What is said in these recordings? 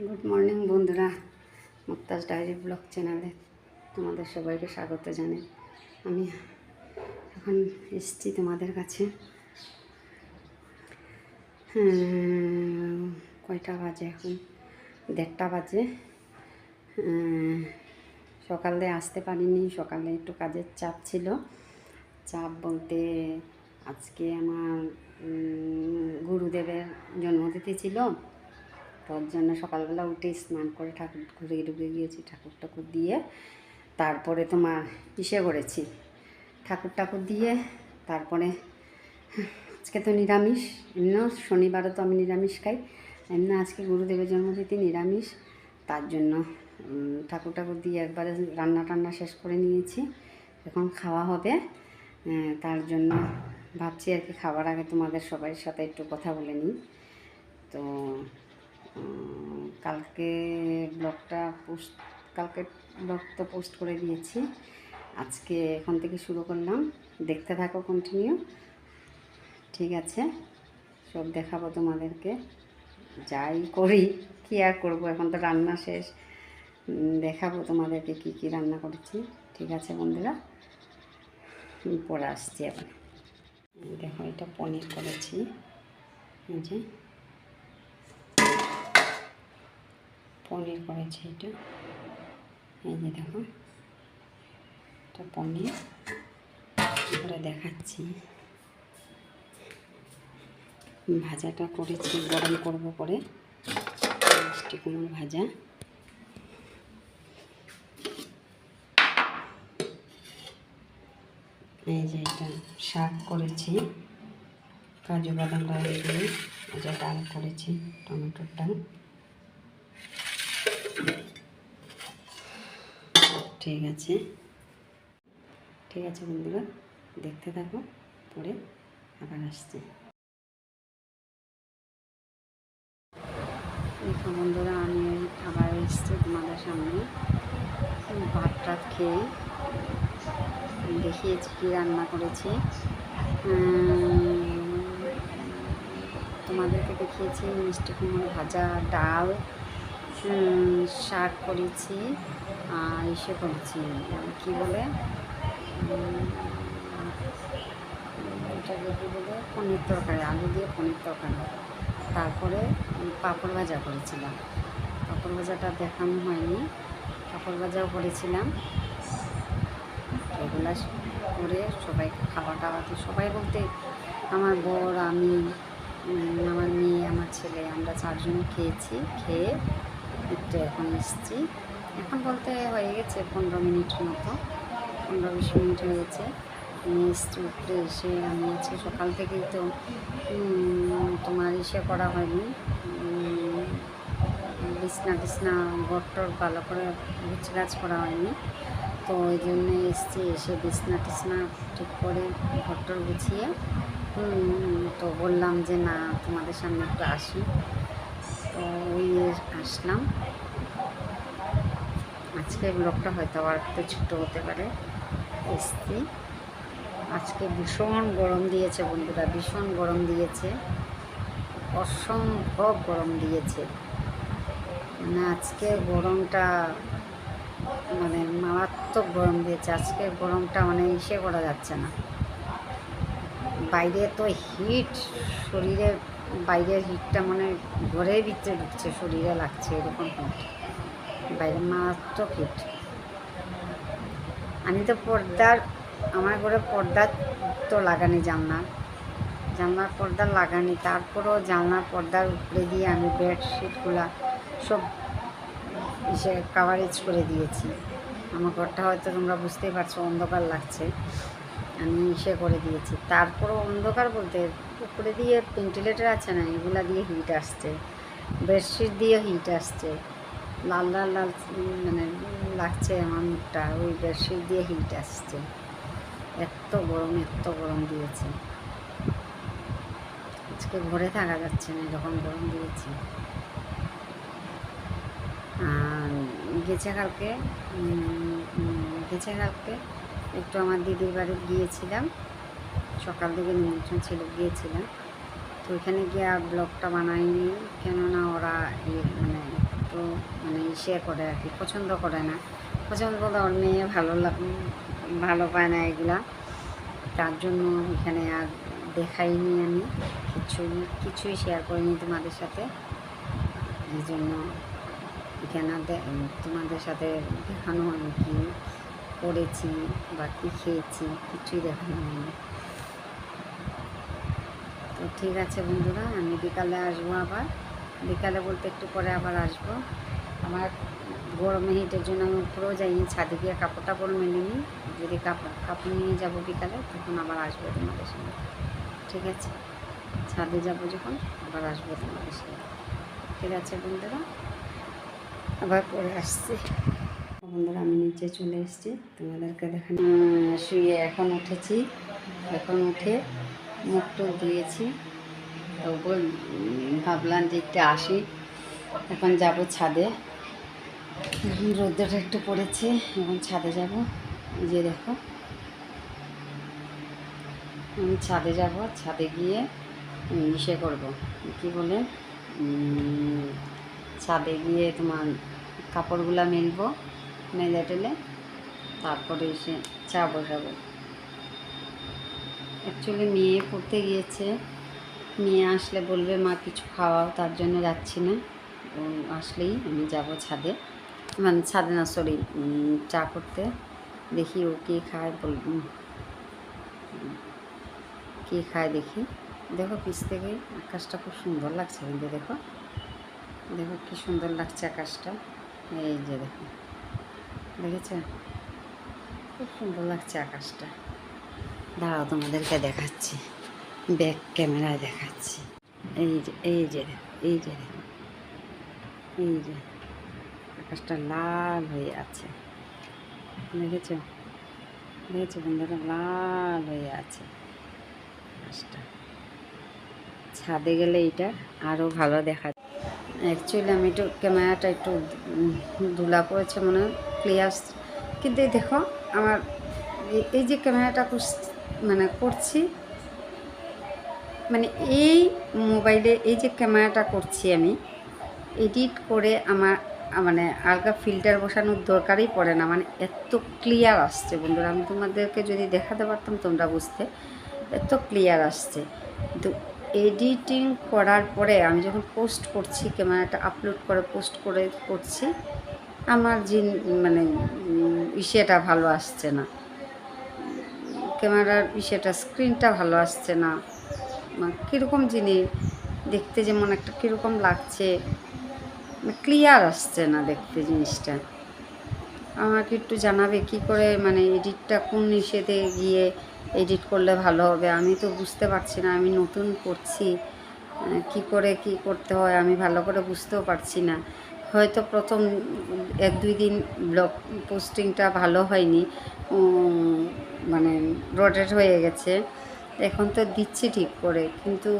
Good morning বন্ধুরা, Mukta's diary blog চ্যানেলে তোমাদের সবাইকে স্বাগত জানাই। আমি এখন এসেছি তোমাদের কাছে। কয়টা বাজে এখন? 1:30 বাজে। সকালে আসতে পারিনি, সকালে একটু কাজের চাপ ছিল। চাপ বলতে আজকে আমার গুরুদেবের জন্মতিথি ছিল, তার জন্য সকালবেলা উঠে স্নান করে ঠাকুর ঘরে ঢুকে গিয়েছি, ঠাকুর দিয়ে তারপরে তোমার করেছি, ঠাকুর দিয়ে তারপরে আজকে তো নিরামিষ, এমনিও শনিবারও তো আমি নিরামিষ খাই, এমনি আজকে গুরুদেবের জন্মতিথি নিরামিষ, তার জন্য ঠাকুর দিয়ে একবারে রান্না শেষ করে নিয়েছি। এখন খাওয়া হবে, তার জন্য ভাবছি আর কি খাবার আগে তোমাদের সবার সাথে একটু কথা বলে নিই। তো কালকে ব্লগ তো পোস্ট করে দিয়েছি, আজকে এখন থেকে শুরু করলাম, দেখতে থাকো কন্টিনিউ, ঠিক আছে? সব দেখাবো তোমাদেরকে, যাই করি কি আর করবো, এখন তো রান্না শেষ, দেখাবো তোমাদেরকে কি কি রান্না করেছি, ঠিক আছে বন্ধুরা? পরে আসছি। এখন দেখো, এটা পনির করেছি, এই যে পনির করেছি, এটা এই যে দেখো, এটা পনির করে দেখাচ্ছি। ভাজাটা করেছি, গরম করব করে মিষ্টি কুমড়ো ভাজা। এই যে এটা শাক করেছি, কাজু বাদাম দিয়ে, এটা ডাল করেছি, টমেটোর ডাল, ঠিক আছে বন্ধুরা, দেখতে থাকো, পরে আবার আসছি। দেখো বন্ধুরা, আমি আবার এসছি তোমাদের সামনে, ভাত টাত খেয়ে দেখিয়েছি কী রান্না করেছি, তোমাদেরকে দেখিয়েছি মিষ্টি কুমড়ো ভাজা, ডাল, শাক করেছি, আর ইসে করেছি কী বলে এটাকে কী বলে, পনির তরকারি, আলু দিয়ে পনির তরকারি, তারপরে পাঁপড় ভাজা করেছিলাম। পাঁপড় ভাজাটা দেখানো হয়নি, পাঁপড় ভাজাও করেছিলাম। এগুলা করে সবাইকে খাওয়াতে, সবাই বলতে আমার বর, আমি, আমার মেয়ে, আমার ছেলে, আমরা 4 জন খেয়েছি। খেয়ে একটু এখন এসেছি, এখন বলতে হয়ে গেছে 15 মিনিট মতো, 15-20 মিনিট হয়ে গেছে। আমি এসছি, উঠতে এসে আমি আজকে সকাল থেকেই তো তোমার করা হয়নি, বিছনা ঘরটর ভালো করে গাছ করা হয়নি, তো ওই জন্যে এসছি, এসে বিছনা ঠিক করে ঘরটর গুছিয়ে তো বললাম যে না, তোমাদের সামনে একটু আসি, তো ওই আসলাম। আজকে ব্লগটা হয়তো আবার একটু ছোটো হতে পারে। এসছি, আজকে ভীষণ গরম দিয়েছে বন্ধুরা, ভীষণ গরম দিয়েছে, অসম্ভব গরম দিয়েছে, মানে আজকে গরমটা মানে মারাত্মক গরম দিয়েছে। আজকে গরমটা মানে করা যাচ্ছে না, বাইরে তো হিট, শরীরে বাইরের হিটটা মানে ঘরের ভিতরে ঢুকছে, শরীরে লাগছে, এরকম হিট, বাইরে মারাত্মক হিট। আমি তো আমার ঘরে পর্দা তো লাগানি, জানলার পর্দা লাগানি, তারপরেও জানলার পর্দার উপরে দিয়ে আমি বেডশিটগুলা সব কাভারেজ করে দিয়েছি। আমার ঘরটা হয়তো তোমরা বুঝতেই পারছো, অন্ধকার লাগছে, আমি করে দিয়েছি। তারপরও অন্ধকার বলতে উপরে দিয়ে ভেন্টিলেটর আছে না, এগুলা দিয়ে হিট আসছে, বেডশিট দিয়ে হিট আসছে, লাল মানে লাগছে আমার মুখটা, ওই বেডশিট দিয়ে হিট আসছে, এত গরম দিয়েছে। আজকে ঘরে থাকা যাচ্ছে না, এরকম গরম দিয়েছে। আর গেছে কালকে একটু আমার দিদির বাড়ি গিয়েছিলাম, সকাল থেকে নিমন্ত্রণ ছিল, গিয়েছিলাম, তো ওইখানে গিয়ে আর ব্লগটা বানাইনি, কেননা ওরা মানে একটু মানে করে আর কি, পছন্দ করে না। পছন্দ বলতে ওর মেয়ে ভালো পায় না এগুলা, তার জন্য এখানে আর দেখাইনি আমি, কিছুই শেয়ার করিনি তোমাদের সাথে। এই জন্য এখানে তোমাদের সাথে দেখানো আমি কী করেছি বা কী খেয়েছি কিছুই দেখানো হয়নি। তো ঠিক আছে বন্ধুরা, আমি বিকালে আসবো আবার, বিকালে বলতে একটু পরে আবার আসবো। আমার গরমে হিটের জন্য আমি উপরেও যাইনি, ছাদে গিয়ে কাপড় টাপড় মেলে নিই, যদি কাপড় নিয়ে যাবো বিকালে তখন আবার আসবো তোমাদের সঙ্গে। ঠিক আছে, ছাদে যাবো যখন আবার আসবো তোমাদের সঙ্গে। ঠিক আছে বন্ধুরা, আবার পরে আসছি। বন্ধুরা আমি নিচে চলে এসেছি, তোমাদেরকে দেখানো শুয়ে এখন উঠেছি, এখন উঠে মুখ টুক ধুয়েছি। তো ভাবলাম যে একটু আসি, এখন যাব ছাদে। এখন রোদ্রটা একটু পড়েছে, এখন ছাদে যাব। এই যে দেখো আমি ছাদে যাব, ছাদে গিয়ে করব কি বলে, ছাদে গিয়ে তোমার কাপড়গুলো মেলবো, মেলে টেলে তারপরে এসে চা বসাবো। অ্যাকচুয়ালি মেয়ে পড়তে গিয়েছে, মেয়ে আসলে বলবে মা কিছু খাওয়াও, তার জন্য যাচ্ছি না। ও আসলেই আমি যাব ছাদে, মানে ছাদে না সরি, চা করতে। দেখি ও কী খায়, কী খায় দেখি। দেখো পিছ থেকে আকাশটা খুব সুন্দর লাগছে, কিন্তু দেখো দেখো কী সুন্দর লাগছে আকাশটা। এই যে দেখো, দেখেছো খুব সুন্দর লাগছে আকাশটা। দাঁড়াও তোমাদেরকে দেখাচ্ছি, ব্যাক ক্যামেরায় দেখাচ্ছি। এই যে এই যে দেখো, এই যে দেখো, এই যে আকাশটা লাল হয়ে আছে, দেখেছো দেখেছো বন্ধুরা, লাল হয়ে আছে আকাশটা। ছাদে গেলে এটা আরও ভালো দেখা। অ্যাকচুয়ালি আমি একটু ক্যামেরাটা একটু ধুলা পড়েছে মনে হয়, ক্লিয়ার, কিন্তু দেখো আমার এই যে ক্যামেরাটা মানে করছি, মানে এই মোবাইলে এই যে ক্যামেরাটা করছি আমি, এডিট করে আমার মানে আলগা ফিল্টার বসানোর দরকারই পড়ে না, মানে এত ক্লিয়ার আসছে বন্ধুরা। আমি তোমাদেরকে যদি দেখাতে পারতাম তোমরা বুঝতে, এত ক্লিয়ার আসছে। কিন্তু এডিটিং করার পরে আমি যখন পোস্ট করছি, ক্যামেরাটা আপলোড করে পোস্ট করে করছি, আমার মানে ইসেটা ভালো আসছে না, ক্যামেরার ইসেটা স্ক্রিনটা ভালো আসছে না, কীরকম জিনিস দেখতে যেমন একটা কীরকম লাগছে, ক্লিয়ার আসছে না দেখতে জিনিসটা। আমাকে একটু জানাবে কি করে, মানে এডিটটা কোন ইসেতে গিয়ে এডিট করলে ভালো হবে, আমি তো বুঝতে পারছি না। আমি নতুন করছি, কি করে কি করতে হয় আমি ভালো করে বুঝতেও পারছি না। হয়তো প্রথম 1-2 দিন ব্লগ পোস্টিংটা ভালো হয়নি, মানে রোটেট হয়ে গেছে। এখন তো দিচ্ছি ঠিক করে, কিন্তু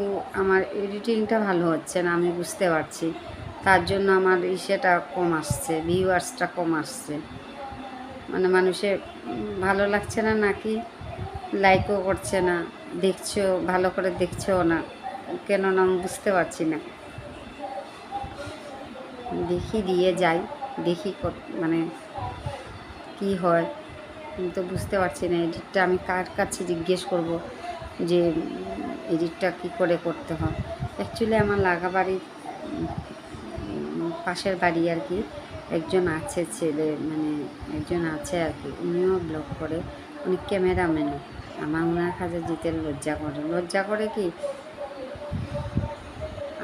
আমার এডিটিংটা ভালো হচ্ছে না, আমি বুঝতে পারছি। তার জন্য আমার ইসেটা কম আসছে, ভিউয়ার্সটা কম আসছে, মানে মানুষের ভালো লাগছে না, নাকি লাইকও করছে না, দেখছো ভালো করে দেখছেও না, কেন না আমি বুঝতে পারছি না। দেখি দিয়ে যাই, দেখি মানে কি হয়, কিন্তু বুঝতে পারছি না। এডিটটা আমি কার কাছে জিজ্ঞেস করব যে এডিটটা কী করে করতে হয়। অ্যাকচুয়ালি আমার লাগা বাড়ির পাশের বাড়ি আর কি, একজন আছে ছেলে, মানে একজন আছে আর কি, উনিও ব্লগ করে, উনি ক্যামেরাম্যানও। আমার ওনার কাছে যেতে লজ্জা করে কি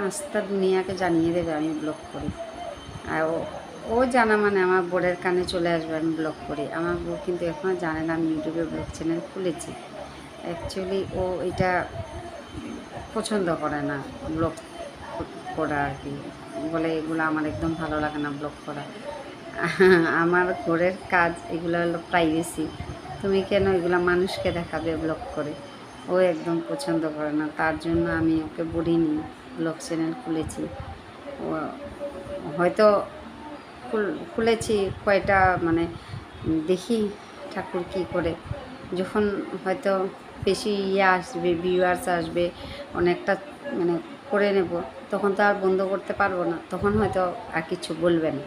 আস্থা দুনিয়াকে জানিয়ে দেবে আমি ব্লগ করি। আর ও জানা মানে আমার বোর্ডের কানে চলে আসবে আমি ব্লগ করি। আমার বউ কিন্তু এখনও জানে না আমি ইউটিউবে ব্লগ চ্যানেল খুলেছি। অ্যাকচুয়ালি ও এটা পছন্দ করে না ব্লগ করা আর কি, বলে এগুলো আমার একদম ভালো লাগে না ব্লগ করা। আমার ঘরের কাজ এগুলো হলো প্রাইভেসি, তুমি কেন এগুলো মানুষকে দেখাবে ব্লগ করে, ও একদম পছন্দ করে না। তার জন্য আমি ওকে বলিনি ব্লগ চ্যানেল খুলেছি। ও হয়তো খুলেছি কয়টা, মানে দেখি ঠাকুর কী করে, যখন হয়তো বেশি আসবে, ভিউয়ার্স আসবে, অনেকটা মানে করে নেব, তখন তো আর বন্ধ করতে পারবো না, তখন হয়তো আর কিছু বলবে না।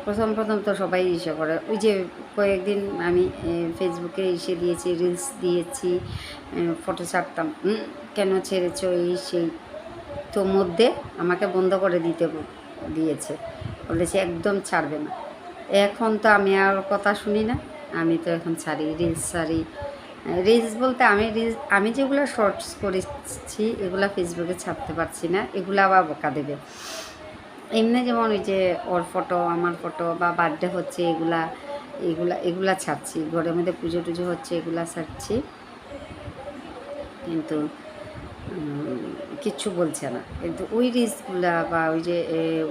প্রথম প্রথম তো সবাই ইসে করে। ওই যে কয়েকদিন আমি ফেসবুকে এসে দিয়েছি, রিলস দিয়েছি, ফটো ছাড়তাম, কেন ছেড়েছো এই সেই, তো মধ্যে আমাকে বন্ধ করে দিয়েছে, বলেছে একদম ছাড়বে না। এখন তো আমি আর কথা শুনি না, আমি তো এখন ছাড়ি, রিলস ছাড়ি। রিলস বলতে আমি যেগুলো শর্টস করেছি এগুলো ফেসবুকে ছাড়তে পারছি না, এগুলো আবার বকা দেবে। এমনি যেমন ওই যে ওর ফটো, আমার ফটো বা বার্থডে হচ্ছে এগুলা ছাড়ছি, ঘরের মধ্যে পুজো টুজো হচ্ছে এগুলা ছাড়ছি, কিন্তু কিচ্ছু বলছে না। কিন্তু ওই রিলসগুলা বা ওই যে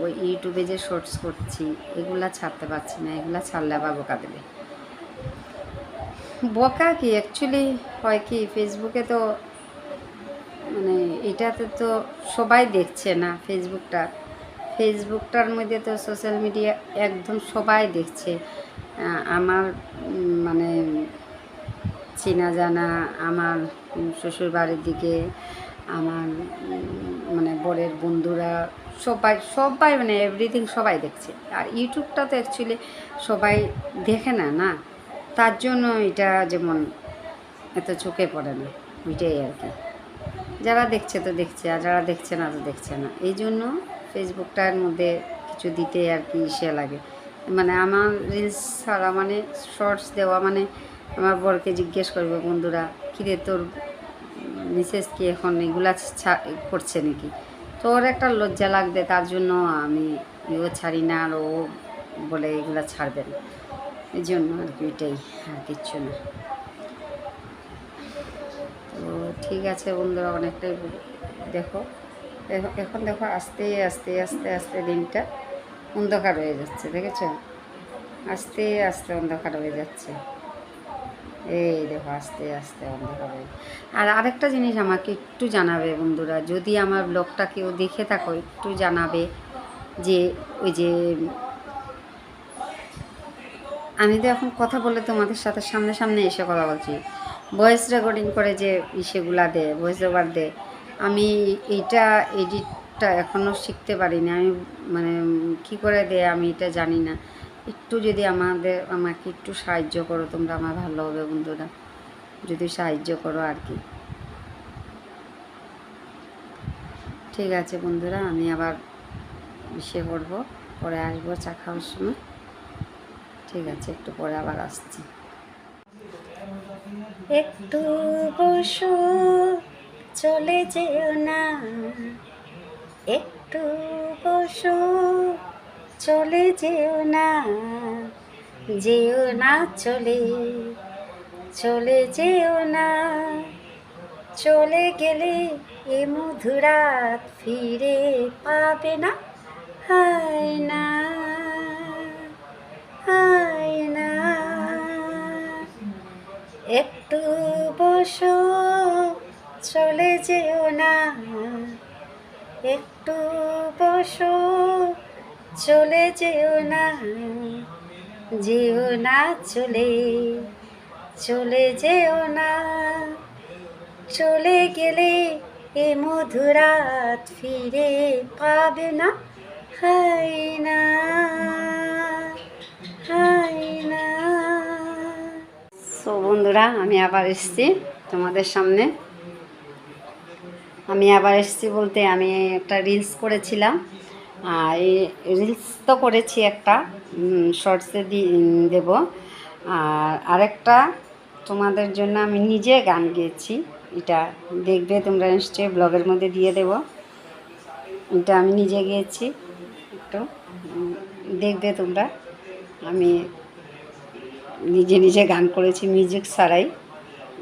ওই ইউটিউবে যে শর্টস করছি এগুলা ছাড়তে পারছি না, এগুলা ছাড়লে আবার বকা দেবে। বকা কি অ্যাকচুয়ালি হয় কি, ফেসবুকে তো মানে এটাতে তো সবাই দেখছে না, ফেসবুকটার মধ্যে তো সোশ্যাল মিডিয়া একদম সবাই দেখছে। আমার মানে চেনা জানা, আমার শ্বশুর বাড়ির দিকে, আমার মানে বরের বন্ধুরা, সবাই মানে এভরিথিং সবাই দেখছে। আর ইউটিউবটা তো অ্যাকচুয়ালি সবাই দেখে না, না, তার জন্য এটা যেমন এত চোখে পড়ে না, ওইটাই আর কি। যারা দেখছে তো দেখছে, আর যারা দেখছে না তো দেখছে না, এই জন্য ফেসবুকটার মধ্যে কিছু দিতে আর কি ইসে লাগে। মানে আমার রিলস ছাড়া মানে শর্টস দেওয়া মানে আমার বরকে জিজ্ঞেস করবে বন্ধুরা, কিরে তোর মিসেস কি এখন এগুলা করছে নাকি, তো ওর একটা লজ্জা লাগবে, তার জন্য আমি ছাড়ি না, আর ও বলে এগুলা ছাড়বে না, এই জন্য আর কি, এটাই আর কিচ্ছু না। তো ঠিক আছে বন্ধুরা, অনেকটাই দেখো, এখন দেখো আস্তে আস্তে আস্তে আস্তে দিনটা অন্ধকার হয়ে যাচ্ছে, দেখেছ, আস্তে আস্তে অন্ধকার হয়ে যাচ্ছে, এই দেখো আস্তে আস্তে অন্ধকার হয়ে। আর আরেকটা জিনিস আমাকে একটু জানাবে বন্ধুরা, যদি আমার ব্লগটা কেউ দেখে থাকো একটু জানাবে, যে ওই যে আমি তো এখন কথা বলে তোমাদের সাথে সামনে সামনে এসে কথা বলছি, ভয়েস রেকর্ডিং করে যে সেগুলা দেয়, ভয়েস ওভার দেয়, আমি এইটা এডিটটা এখনও শিখতে পারিনি, আমি মানে কী করে দেয় আমি এটা জানি না। একটু যদি আমাকে একটু সাহায্য করো তোমরা, আমার ভালো হবে বন্ধুরা, যদি সাহায্য করো আর কি। ঠিক আছে বন্ধুরা, আমি আবার ইসে করবো, পরে আসবো চা খাওয়ার সময়। ঠিক আছে, একটু পরে আবার আসছি। একটু বসো, চলে যেও না, একটু বসো, চলে যেও না, যেও না চলে, চলে যেও না, চলে গেলে এ মধুরাত ফিরে পাবে না, হায় না, হায় না। একটু বসো, চলে যেও না, একটু বসো, চলে যেও না, যেও না চলে, চলে যেও না, চলে গেলে এ মধুরাত ফিরে পাবে না, হায় না, হায় না। সো বন্ধুরা, আমি আবার এসেছি তোমাদের সামনে। বলতে আমি একটা রিলস করেছিলাম, আর এই রিলস তো করেছি একটা, শর্টসে দেবো, আর আরেকটা তোমাদের জন্য আমি নিজে গান গেয়েছি, এটা দেখবে তোমরা নিশ্চয়ই ব্লগের মধ্যে দিয়ে দেব, এটা আমি নিজে গেয়েছি, একটু দেখবে তোমরা। আমি নিজে নিজে গান করেছি, মিউজিক ছাড়াই,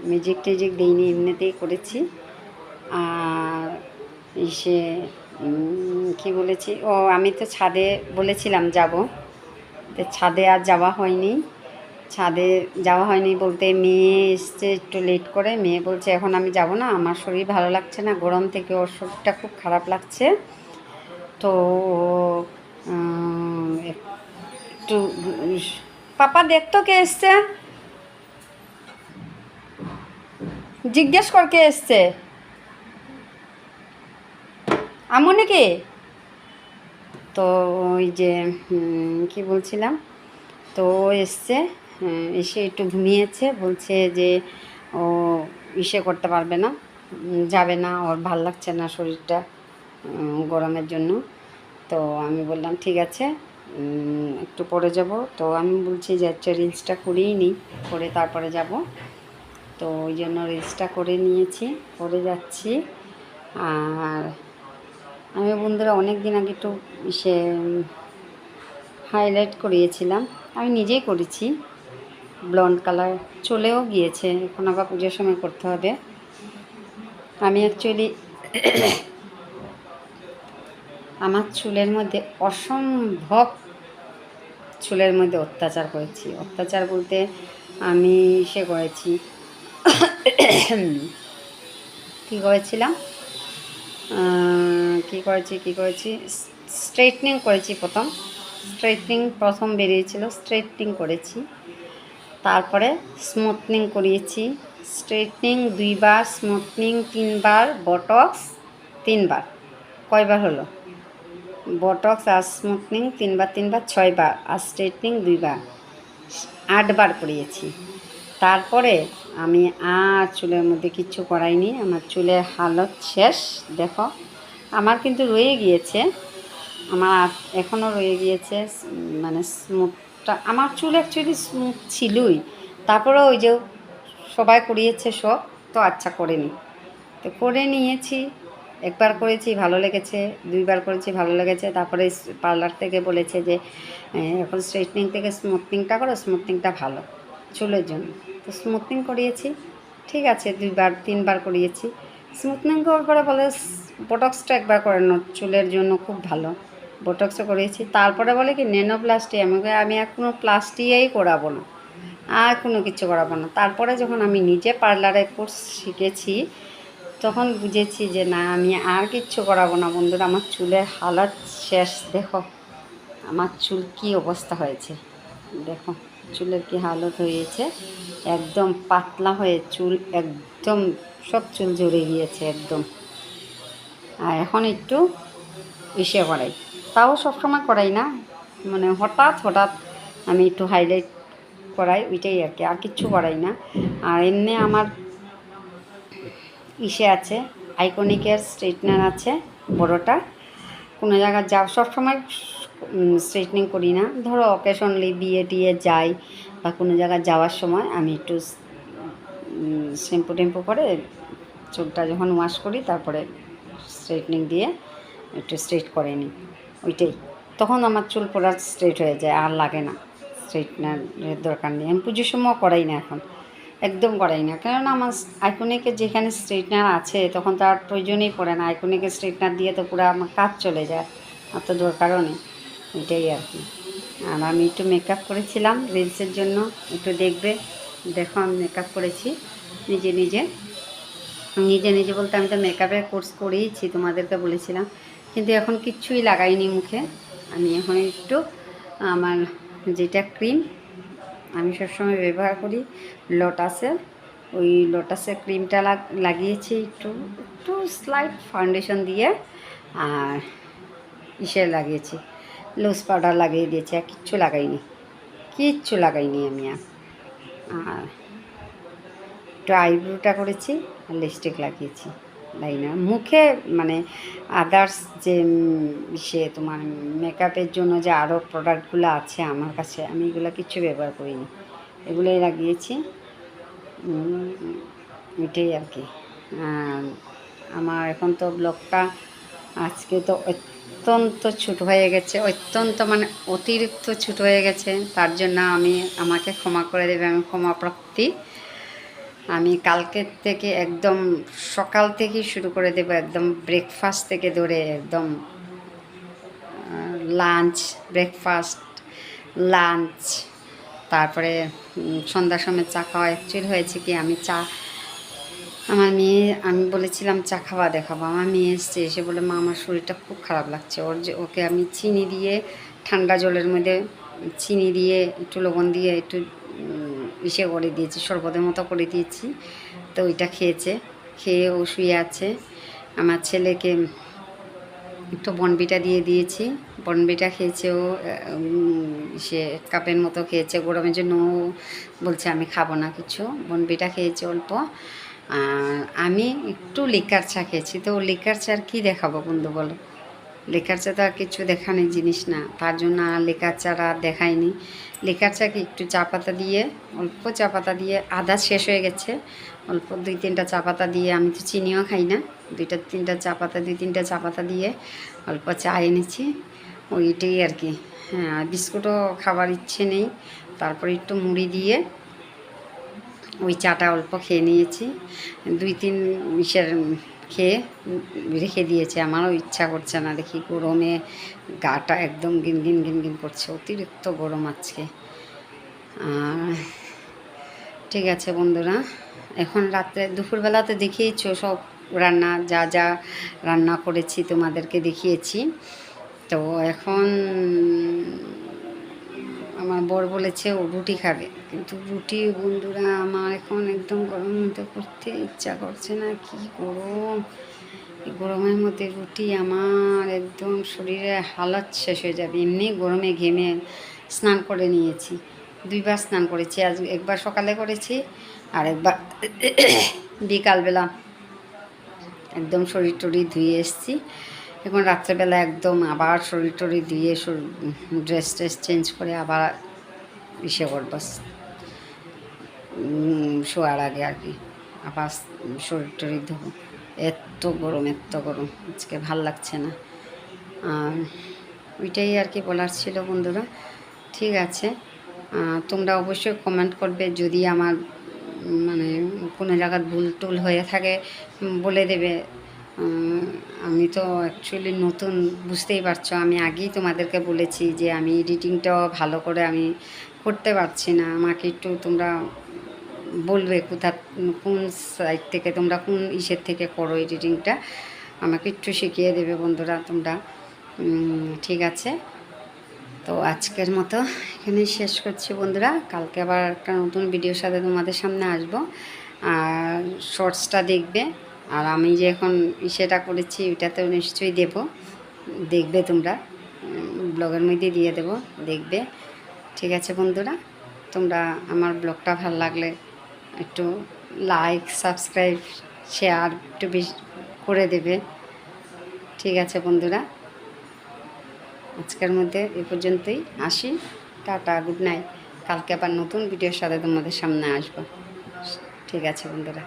মিউজিক টিউজিক দিইনি, এমনিতেই করেছি। আর সে কী বলেছি, ও আমি তো ছাদে বলেছিলাম যাব, তো ছাদে আর যাওয়া হয়নি, বলতে মেয়ে এসছে একটু লেট করে, মেয়ে বলছে এখন আমি যাব না, আমার শরীর ভালো লাগছে না, গরম থেকে ওর শরীরটা খুব খারাপ লাগছে, তো একটু পাপা দেখতো কে এসছে, জিজ্ঞেস কর কে এসছে, আমনেকে তো ওই যে কি বলছিলাম, তো ও এসছে, এসে একটু ঘুমিয়েছে, বলছে যে ও ইসে করতে পারবে না, যাবে না, ওর ভাল লাগছে না শরীরটা গরমের জন্য। তো আমি বললাম ঠিক আছে, একটু পরে যাব। তো আমি বলছি যে আচ্ছা রিলসটা করেই নিই, করে তারপরে যাব। তো ওই জন্য রিলসটা করে নিয়েছি, করে যাচ্ছি। আর আমি বন্ধুরা অনেক দিন আগে একটু সে হাইলাইট করিয়েছিলাম, আমি নিজেই করেছি, ব্লন্ড কালার চলেও গিয়েছে, এখন আবার পুজোর সময় করতে হবে। আমি অ্যাকচুয়ালি আমার চুলের মধ্যে অসম্ভব চুলের মধ্যে অত্যাচার করেছি, অত্যাচার বলতে আমি সে করেছি কী করেছিলাম, কী করেছি স্ট্রেটনিং করেছি প্রথম বেরিয়েছিল, স্ট্রেটনিং করেছি, তারপরে স্মুথনিং করিয়েছি, স্ট্রেটনিং 2 বার, স্মুথনিং 3 বার, বটক্স 3 বার, কয়বার হলো, বটক্স আর স্মুথনিং 3 বার 3 বার 6 বার, আর স্ট্রেটনিং 2 বার, 8 বার করিয়েছি। তারপরে আমি আর চুলের মধ্যে কিচ্ছু করাইনি, আমার চুলের হালত শেষ। দেখো আমার কিন্তু রয়ে গিয়েছে, আমার এখনও রয়ে গিয়েছে, মানে স্মুথটা, আমার চুল অ্যাকচুয়ালি স্মুথ ছিলই, তারপরে ওই যে সবাই করিয়েছে সব, তো আচ্ছা করেনি, তো করে নিয়েছি। একবার করেছি ভালো লেগেছে, 2 বার করেছি ভালো লেগেছে, তারপরে পার্লার থেকে বলেছে যে এখন স্ট্রেটনিং থেকে স্মুথনিংটা করো, স্মুথনিংটা ভালো চুলের জন্য। তো স্মুথনিং করিয়েছি, ঠিক আছে, 2 বার 3 বার করিয়েছি। স্মুথনিং করার পরে বলে বোটক্সটা একবার করানো চুলের জন্য খুব ভালো, বোটক্সও করিয়েছি। তারপরে বলে কি নেনোপ্লাস্টি, আমি আর কোনো প্লাস্টিয়াই করাবো না, আর কোনো কিছু করাবো না। তারপরে যখন আমি নিজে পার্লারের কোর্স শিখেছি, তখন বুঝেছি যে না, আমি আর কিচ্ছু করাবো না। বন্ধুরা, আমার চুলের হালত শেষ। দেখো আমার চুল কি অবস্থা হয়েছে, দেখো চুলের কি হালত হয়েছে, একদম পাতলা হয়ে চুল, একদম সব চুল ঝরে গিয়েছে একদম। আর এখন একটু ইসে করাই, তাও সবসময় করাই না, মানে হঠাৎ হঠাৎ আমি একটু হাইলাইট করাই, ওইটাই আর কি, আর কিচ্ছু করাই না। আর এমনি আমার ইসে আছে, আইকনিকের স্ট্রেটনার আছে বড়টা, কোনো জায়গায় সবসময় স্ট্রেটনিং করি না, ধরো অকেশনলি বিয়ে টিয়ে যাই বা কোনো জায়গায় যাওয়ার সময় আমি একটু শ্যাম্পু টেম্পু করে চুলটা যখন ওয়াশ করি, তারপরে স্ট্রেটনিং দিয়ে একটু স্ট্রেট করে নিই, ওইটাই, তখন আমার চুল পুরো স্ট্রেট হয়ে যায়, আর লাগে না স্ট্রেটনারের দরকার নেই। আমি পুজোর সময় করাই না, এখন একদম করাই না, কেননা আমার আইকনিকের যেখানে স্ট্রেটনার আছে তখন তো আর প্রয়োজনই পড়ে না, আইকনিকের স্ট্রেটনার দিয়ে তো পুরো আমার কাজ চলে যায়, আর তো দরকারও নেই, এটাই আর কি। আর আমি একটু মেকআপ করেছিলাম রিলসের জন্য, একটু দেখবে, দেখো আমি মেকআপ করেছি নিজে নিজে নিজে নিজে বলতে আমি তো মেকআপের কোর্স করেইছি, তোমাদেরকে বলেছিলাম, কিন্তু এখন কিচ্ছুই লাগাইনি মুখে। আমি এখন একটু আমার যেটা ক্রিম আমি সবসময় ব্যবহার করি লোটাসের, ওই লোটাসের ক্রিমটা লাগিয়েছি, একটু একটু স্লাইট ফাউন্ডেশন দিয়ে, আর ইসে লাগিয়েছি, লুজ পাউডার লাগিয়ে দিয়েছি, আর কিচ্ছু লাগাইনি আমি। আর একটু আইব্রোটা করেছি, আর লিপস্টিক লাগিয়েছি, লাইনার মুখে, মানে আদার্স যে সে তোমার মেকআপের জন্য যে আরও প্রোডাক্টগুলো আছে আমার কাছে, আমি এগুলো কিচ্ছু ব্যবহার করিনি, এগুলোই লাগিয়েছি, এটাই আর কি। আমার এখন তো ব্লগটা আজকে তো অত্যন্ত ছোট হয়ে গেছে, অত্যন্ত মানে অতিরিক্ত ছোট হয়ে গেছে, তার জন্য আমাকে ক্ষমা করে দেবে, আমি ক্ষমা প্রাপ্তি। আমি কালকের থেকে একদম সকাল থেকেই শুরু করে দেবো, একদম ব্রেকফাস্ট থেকে ধরে একদম লাঞ্চ, ব্রেকফাস্ট, লাঞ্চ, তারপরে সন্ধ্যার সময় চা খাওয়া। অ্যাকচুয়ালি হয়েছে কি, আমার মেয়ে, আমি বলেছিলাম চা খাওয়া দেখাবো, আমার মেয়ে এসছে, এসে বলে মা আমার শরীরটা খুব খারাপ লাগছে, ওকে আমি চিনি দিয়ে ঠান্ডা জলের মধ্যে চিনি দিয়ে একটু লবণ দিয়ে একটু ইসে করে দিয়েছি, শরবতের মতো করে দিয়েছি, তো ওইটা খেয়েছে, খেয়ে ও শুয়ে আছে। আমার ছেলেকে একটু বনবিটা দিয়ে দিয়েছি। বনবিটা খেয়েছে ও, সে কাপের মতো খেয়েছে গরমের জন্য। ও বলছে আমি খাবো না কিছু, বনবিটা খেয়েছে অল্প। আর আমি একটু লিকার চা খেয়েছি। তো লিকার চা আর কী দেখাবো বন্ধু বলো, লিকার চা তো আর কিছু দেখানোর জিনিস না, তার জন্য আর লিকার চাটা আর দেখাইনি। লিকার চাকে একটু চা পাতা দিয়ে, অল্প চা পাতা দিয়ে, আদা শেষ হয়ে গেছে, অল্প 2-3টা চা পাতা দিয়ে, আমি তো চিনিও খাই না, 2-3টা চা পাতা, 2-3টা চা পাতা দিয়ে অল্প চা এনেছি, ওইটাই আর কি। হ্যাঁ, আর বিস্কুটও খাবার ইচ্ছে নেই। তারপরে একটু মুড়ি দিয়ে ওই চাটা অল্প খেয়ে নিয়েছি। 2-3 ইসের খেয়ে রেখে দিয়েছে। আমারও ইচ্ছা করছে না, দেখি গরমে গাটা একদম গিনগিন গিনগিন করছে, অতিরিক্ত গরম আজকে। ঠিক আছে বন্ধুরা, এখন রাত্রে দুপুরবেলা তো দেখিয়েছো সব রান্না, যা যা রান্না করেছি তোমাদেরকে দেখিয়েছি। তো এখন আমার বর বলেছে ও রুটি খাবে, কিন্তু রুটি বন্ধুরা আমার এখন একদম গরমের মধ্যে করতে ইচ্ছা করছে না। কি গরম, এই গরমের মধ্যে রুটি আমার একদম শরীরে হালত শেষ হয়ে যাবে। এমনি গরমে ঘেমে স্নান করে নিয়েছি, 2বার স্নান করেছি। আজ একবার সকালে করেছি আর একবার বিকালবেলা একদম শরীর টরীর ধুয়ে এসেছি। এখন রাত্রেবেলা একদম আবার শরীর টরীর ধুয়ে ড্রেস ট্রেস চেঞ্জ করে আবার ইসে করবো, শোয়ার আগে আর কি আবার শরীর টরীর ধোবো। এত গরম, এত গরম, আজকে ভাল লাগছে না। আর ওইটাই আর কি বলার ছিল বন্ধুরা। ঠিক আছে, তোমরা অবশ্যই কমেন্ট করবে, যদি আমার মানে কোনো জায়গায় ভুল টুল হয়ে থাকে বলে দেবে। আমি তো অ্যাকচুয়ালি নতুন, বুঝতেই পারছো, আমি আগেই তোমাদেরকে বলেছি যে আমি এডিটিংটাও ভালো করে আমি করতে পারছি না। আমাকে একটু তোমরা বলবে কোন সাইট থেকে তোমরা কোন ইসের থেকে করো এডিটিংটা, আমাকে একটু শিখিয়ে দেবে বন্ধুরা তোমরা। ঠিক আছে, তো আজকের মতো এখানেই শেষ করছি বন্ধুরা। কালকে আবার একটা নতুন ভিডিওর সাথে তোমাদের সামনে আসবো। আর শর্টসটা দেখবে, আর আমি যে এখন সেটা করেছি ওইটাতেও নিশ্চয়ই দেখবে তোমরা, ব্লগের মধ্যে দিয়ে দেবো, দেখবে। ঠিক আছে বন্ধুরা, তোমরা আমার ব্লগটা ভালো লাগলে একটু লাইক, সাবস্ক্রাইব, শেয়ার একটু বেশি করে দেবে। ঠিক আছে বন্ধুরা, আজকের মধ্যে এ পর্যন্তই, আসি, টাটা, গুড নাইট। কালকে আবার নতুন ভিডিওর সাথে তোমাদের সামনে আসবো। ঠিক আছে বন্ধুরা।